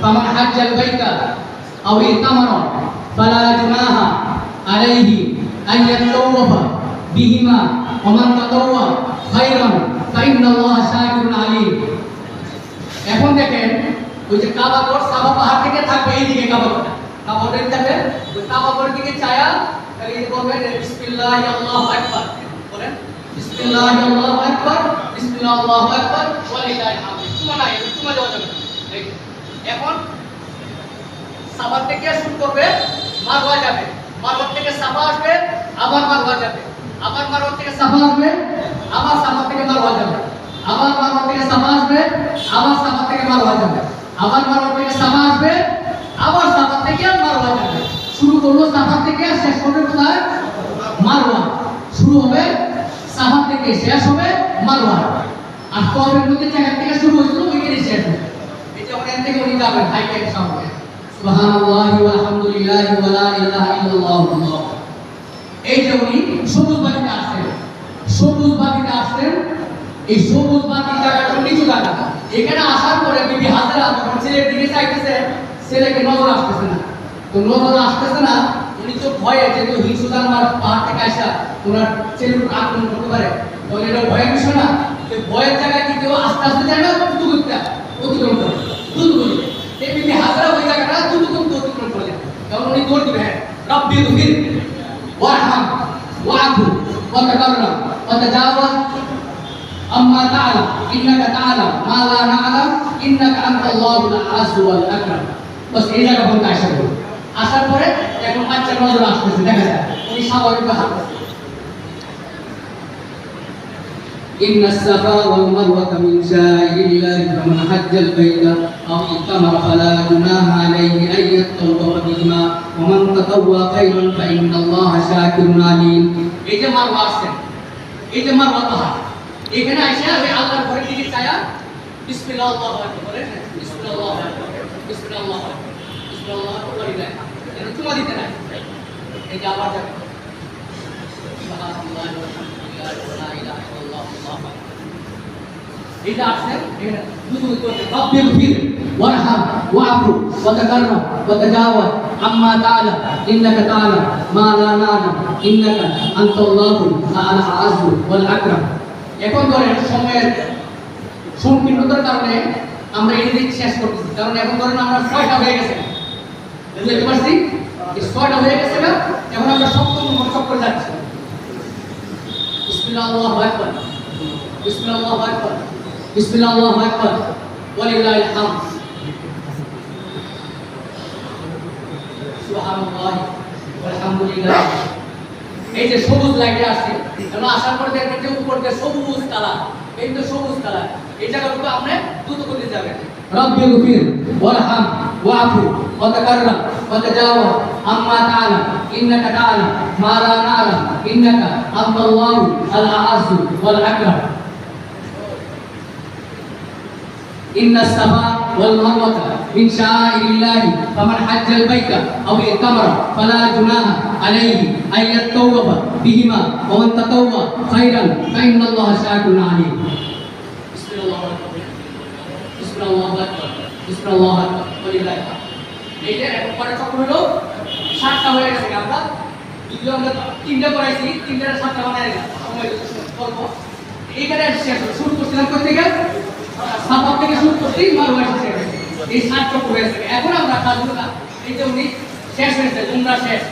فمن حج البيت أو اعتمر فلا جناح عليه أن يطوف بهما ومن تطوع خيرا فإن الله شاكر عليم। এখন দেখেন ওই যে কাবাগর সাফা পাহাড় থেকে থাকবে এইদিকে কাবাগরের থাকবে ওই কাবাগরের দিকে চায়া তাহলে এই বলবেন বিসমিল্লাহি আল্লাহু আকবার, বলেন বিসমিল্লাহি আল্লাহু আকবার, বিসমিল্লাহি আল্লাহু আকবার ওয়ালিল্লাহিল হামদ। তোমার যাওয়া যাবে। এখন সাফা থেকে শুরু করবে, মারওয়া যাবে, মারওয়া থেকে সাফা আসবে, আবার মারওয়া যাবে, আবার মারওয়া থেকে সাফা আসবে, আবার সাফা থেকে মারওয়া যাবে, আবার মারওয়া থেকে সাফা আসবে, আবার সাফা থেকে মারওয়া যাবে, আবার মারওয়া থেকে সাফা আসবে, আবার সাফা থেকে মারওয়া যাবে। শুরু করলো সাফা থেকে, শেষ করবে কোথায়? মারওয়া। শুরু হবে সাফা থেকে, শেষ হবে মারওয়া। আর তওয়াফের মধ্যে জায়গা থেকে শুরু হয়েছিল ওইখানে শেষ হবে। ওখান থেকে উনি যাবেন হাইটেক সামনে সুবহানাল্লাহি ওয়া আলহামদুলিল্লাহি ওয়া লা ইলাহা ইল্লাল্লাহ। এই যে উনি সবুজ বাতিতে আসছেন, সবুজ বাতিতে আসছেন, এই সবুজ বাতি জায়গাটা নিচু জায়গা। এখানে আসার পরে বিবি হাজরা যখন ছেলের দিকে চাইতেছে, ছেলেকে নজর আসতেছে না। তো নজর আসতেছে না, উনি তো ভয়ে যেহেতু হিংসুদান পাহাড় থেকে আসা ওনার ছেলের উপর আক্রমণ করতে পারে, তখন এটা ভয়ের বিষয় না। ভয়ের জায়গায় কি কেউ আস্তে আস্তে যায় না, অতিক্রম করে বিবি হাজরা ওই জায়গাটা অতিক্রম করলেন। তখন উনি দৌড় দিবে, রব্বি গফির ওয়ারহাম ওয়াআফু ওয়া তাকাররাম ওয়া তাজাওয়াজ আম্মা তাআলা ইন্নাকা তাআলা মা লা না'লাম ইন্নাকা আনতাল্লাহুল আযযু ওয়াল আকরাম। বাস এই জায়গা পর্যন্ত আসার পরে এখন বাচ্চার নজর আসতেছে, দেখা যায় উনি স্বাভাবিকভাবে হাঁটতেছে। إن الصفا والمروة من شعائر الله فمن حج البيت أو اعتمر فلا جناح عليه أن يطوف بهما ومن تطوع خيرا فإن الله شاكر عليم। এই যে মারওয়া আসছেন, এই যে মারওয়া পাহাড়, এখানে এসে আমি আল্লাহর ঘরের দিকে চায়া বিসমিল্লাহ আল্লাহু আকবার বলেন, বিসমিল্লাহ আল্লাহু আকবার, বিসমিল্লাহ আল্লাহু আকবার, বিসমিল্লাহ আল্লাহু আকবার বলি না, এটা চুমা দিতে নাই। এই যে আবার যাবে সুবহানাল্লাহি ওয়া আলহামদুলিল্লাহি ওয়া লা ইলাহা ইল্লাল্লাহ আল্লাহু আকবার। এটা আসছে এটা দুটো করতে রব্বি গফির ওয়ারহাম ওয়াআফু ওয়া তাকাররাম ওয়া তাজাওয়াজ আম্মা তাআলা ইন্নাকা তাআলা মা লা না'লাম ইন্নাকা আনতাল্লাহুল আযযু ওয়াল আকরাম। এখন ধরেন সময়ের সংকীর্ণতার কারণে আমরা এই দিক শেষ করতেছি, কারণ এখন ধরেন আমরা 6টা হয়ে গেছে, বুঝতে পারছি? এই 6টা হয়ে গেছে না, এখন আমরা সপ্তম নম্বর চক্করে যাচ্ছি। বিসমিল্লাহ আল্লাহু আকবার, বিসমিল্লাহ আল্লাহু আকবার, বিসমিল্লাহ আল্লাহু আকবার ওয়ালিল্লাহিল হামদ। সুবহানাল্লাহি ওয়ালহামদুলিল্লাহ। এই যে সবুজ লাইটে আসছে, এখন আসার পরে দেখবেন যে উপর দিয়ে সবুজ কালার, এই তো সবুজ কালার, এই জায়গাগুলো আপনি দ্রুত করে যাবেন। রব্বি গফির ওয়ারহাম ওয়াআফু ওয়া তাকাররাম ওয়া তাজাওয়াজ আম্মা তাআলা ইন্নাকা তাআলা মা লা না'লাম ইন্নাকা আনতাল্লাহুল আযযু ওয়াল আকরাম। إن الصفا والمروة من شعائر الله فمن حج البيت أو اعتمر فلا جناح عليه أن يطوف بهما ومن تطوع خيرا فإن الله شاكر عليم। بسم الله الرحمن الرحيم، بسم الله أكبر، بسم الله أكبر ولله الحمد। এই যে এখন পরে চক্র হলো 7টা হয়ে গেছে। আমরা যদি আমরা 3টা করাইছি, 3টা 7টা বানাই গেল, সময় অল্প। এইখানে শেষ শুরু করছিলাম কোথা থেকে? সাফা থেকে শুরু করতেই মারওয়া শেষ হয়ে গেছে। এই 7 চক্র হয়েছে। এখন আমরা কাজগুলো এই যে উনি শেষ হয়েছে, উমরা শেষ।